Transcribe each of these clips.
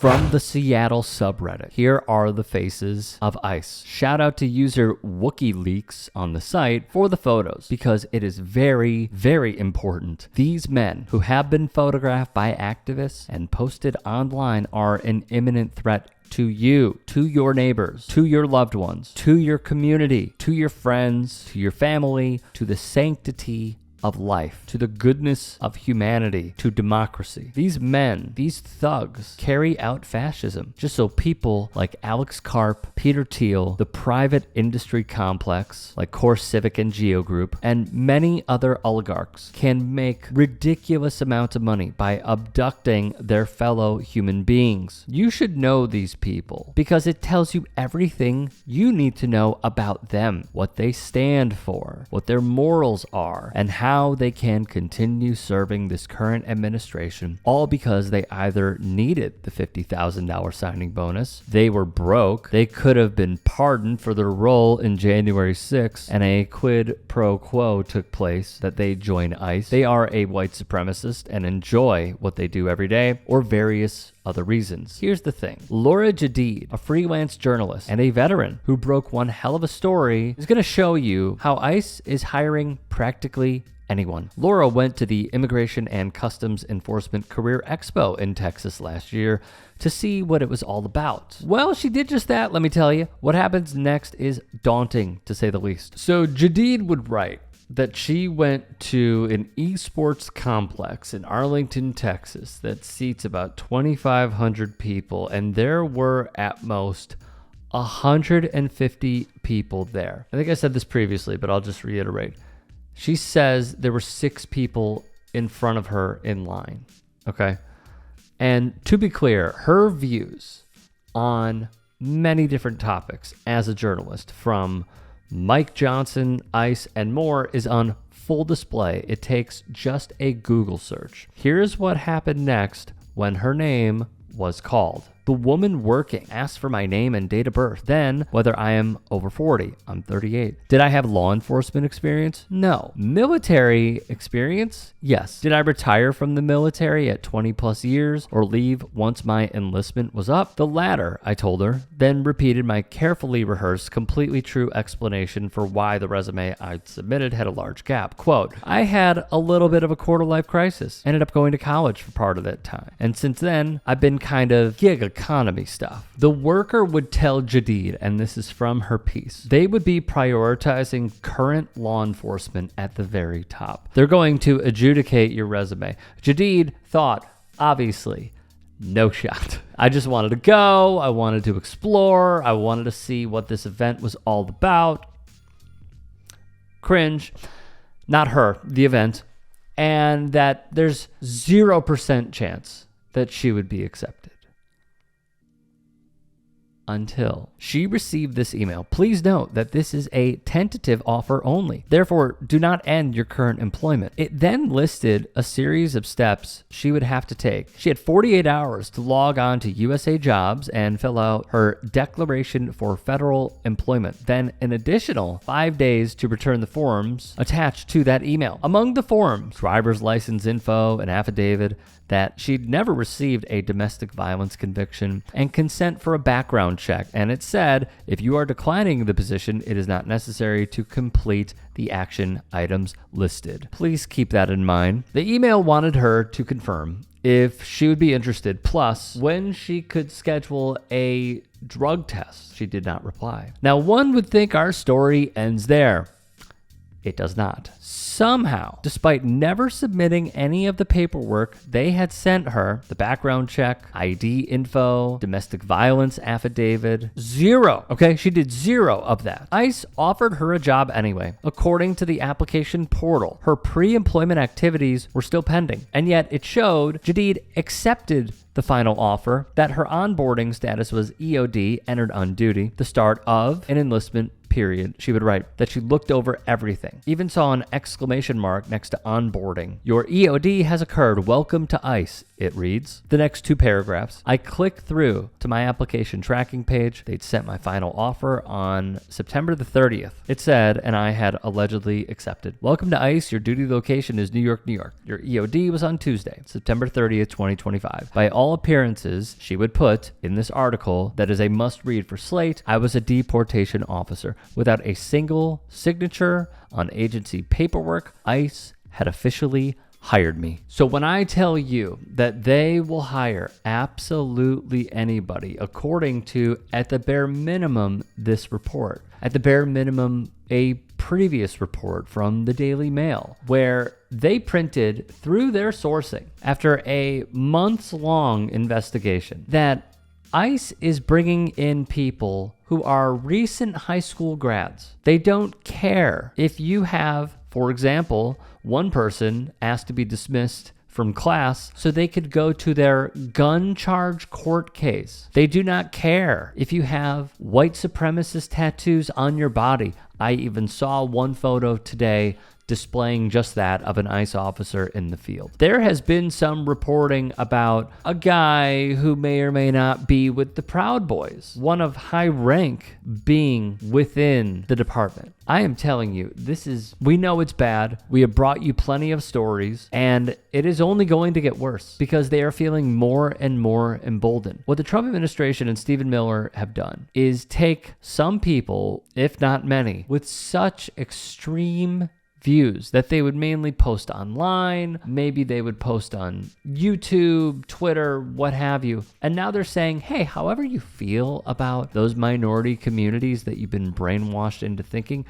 From the Seattle subreddit, here are the faces of ICE. Shout out to user WookieLeaks on the site for the photos, because it is very, very important. These men who have been photographed by activists and posted online are an imminent threat to you, to your neighbors, to your loved ones, to your community, to your friends, to your family, to the sanctity of life, to the goodness of humanity, to democracy. These men, these thugs, carry out fascism just so people like Alex Karp, Peter Thiel, the private industry complex like Core Civic and Geo Group, and many other oligarchs can make ridiculous amounts of money by abducting their fellow human beings. You should know these people because it tells you everything you need to know about them, what they stand for, what their morals are, and how they can continue serving this current administration, all because they either needed the $50,000 signing bonus, they were broke, they could have been pardoned for their role in January 6th, and a quid pro quo took place that they join ICE. They are a white supremacist and enjoy what they do every day, or various other reasons. Here's the thing. Laura Jedeed, a freelance journalist and a veteran who broke one hell of a story, is going to show you how ICE is hiring practically anyone. Laura went to the Immigration and Customs Enforcement Career Expo in Texas last year to see what it was all about. Well, she did just that, let me tell you. What happens next is daunting, to say the least. So Jedeed would write that she went to an esports complex in Arlington, Texas that seats about 2,500 people, and there were at most 150 people there. I think I said this previously, but I'll just reiterate. She says there were 6 people in front of her in line, okay? And to be clear, her views on many different topics as a journalist, from Mike Johnson, ICE, and more, is on full display. It takes just a Google search. Here's what happened next when her name was called. The woman working asked for my name and date of birth. Then, whether I am over 40. I'm 38. Did I have law enforcement experience? No. Military experience? Yes. Did I retire from the military at 20 plus years or leave once my enlistment was up? The latter, I told her, then repeated my carefully rehearsed, completely true explanation for why the resume I'd submitted had a large gap. Quote, I had a little bit of a quarter-life crisis. Ended up going to college for part of that time. And since then, I've been kind of gig economy stuff. The worker would tell Jedeed, and this is from her piece, they would be prioritizing current law enforcement at the very top. They're going to adjudicate your resume. Jedeed thought, obviously, no shot. I just wanted to go. I wanted to explore. I wanted to see what this event was all about. Cringe. Not her, the event. And that there's 0% chance that she would be accepted. Until she received this email. Please note that this is a tentative offer only. Therefore, do not end your current employment. It then listed a series of steps she would have to take. She had 48 hours to log on to USA Jobs and fill out her declaration for federal employment. Then an additional 5 days to return the forms attached to that email. Among the forms, driver's license info, an affidavit that she'd never received a domestic violence conviction, and consent for a background check. And it said, if you are declining the position, it is not necessary to complete the action items listed. Please keep that in mind. The email wanted her to confirm if she would be interested, plus when she could schedule a drug test. She did not reply. Now, one would think our story ends there. It does not. Somehow, despite never submitting any of the paperwork they had sent her, the background check, ID info, domestic violence affidavit, 0. Okay, she did 0 of that. ICE offered her a job anyway. According to the application portal, her pre-employment activities were still pending, and yet it showed Jedeed accepted the final offer, that her onboarding status was EOD, entered on duty, the start of an enlistment period. She would write that she looked over everything, even saw an exclamation mark next to onboarding. Your EOD has occurred. Welcome to ICE, it reads. The next 2 paragraphs. I clicked through to my application tracking page. They'd sent my final offer on September the 30th. It said, and I had allegedly accepted. Welcome to ICE. Your duty location is New York, New York. Your EOD was on Tuesday, September 30th, 2025. By all appearances, she would put in this article that is a must-read for Slate, I was a deportation officer. Without a single signature on agency paperwork, ICE had officially hired me. So when I tell you that they will hire absolutely anybody, according to, at the bare minimum, this report, at the bare minimum, a previous report from the Daily Mail, where they printed through their sourcing after a months-long investigation that ICE is bringing in people who are recent high school grads. They don't care if you have, for example, one person asked to be dismissed from class so they could go to their gun charge court case. They do not care if you have white supremacist tattoos on your body. I even saw one photo today displaying just that of an ICE officer in the field. There has been some reporting about a guy who may or may not be with the Proud Boys, one of high rank being within the department. I am telling you, we know it's bad. We have brought you plenty of stories, and it is only going to get worse because they are feeling more and more emboldened. What the Trump administration and Stephen Miller have done is take some people, if not many, with such extreme views that they would mainly post online, maybe they would post on YouTube, Twitter, what have you. And now they're saying, hey, however you feel about those minority communities that you've been brainwashed into thinking,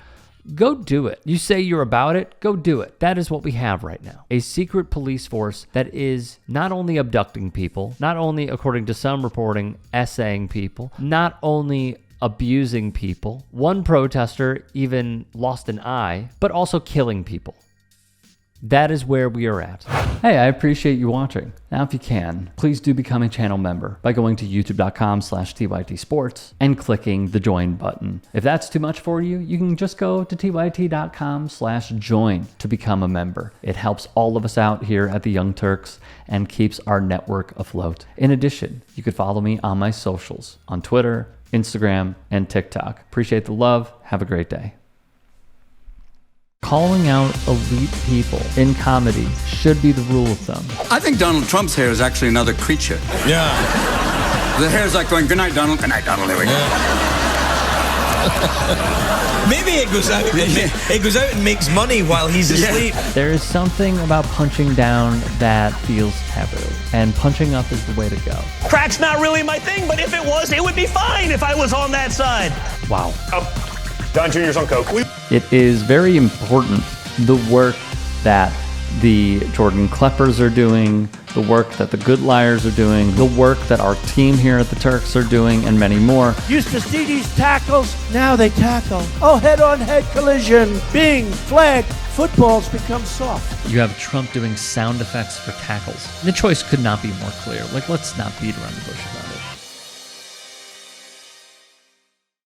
go do it. You say you're about it, go do it. That is what we have right now. A secret police force that is not only abducting people, not only, according to some reporting, essaying people, not only abusing people. One protester even lost an eye, but also killing people. That is where we are at. Hey, I appreciate you watching. Now, if you can, please do become a channel member by going to youtube.com/TYTSports and clicking the join button. If that's too much for you, you can just go to tyt.com/join to become a member. It helps all of us out here at the Young Turks and keeps our network afloat. In addition, you could follow me on my socials on Twitter, Instagram, and TikTok. Appreciate the love. Have a great day. Calling out elite people in comedy should be the rule of thumb. I think Donald Trump's hair is actually another creature. Yeah. The hair's like going, good night, Donald. Good night, Donald. There we go. Maybe it goes out. It goes out and makes money while he's asleep. Yeah. There is something about punching down that feels taboo, and punching up is the way to go. Crack's not really my thing, but if it was, it would be fine if I was on that side. Wow. Don Jr.'s on coke. It is very important, the work that the Jordan Kleppers are doing, the work that the Good Liars are doing, the work that our team here at the Turks are doing, and many more. Used to see these tackles, now they tackle. Oh, head-on-head collision, bing, flag, football's become soft. You have Trump doing sound effects for tackles. The choice could not be more clear. Let's not beat around the bush about it.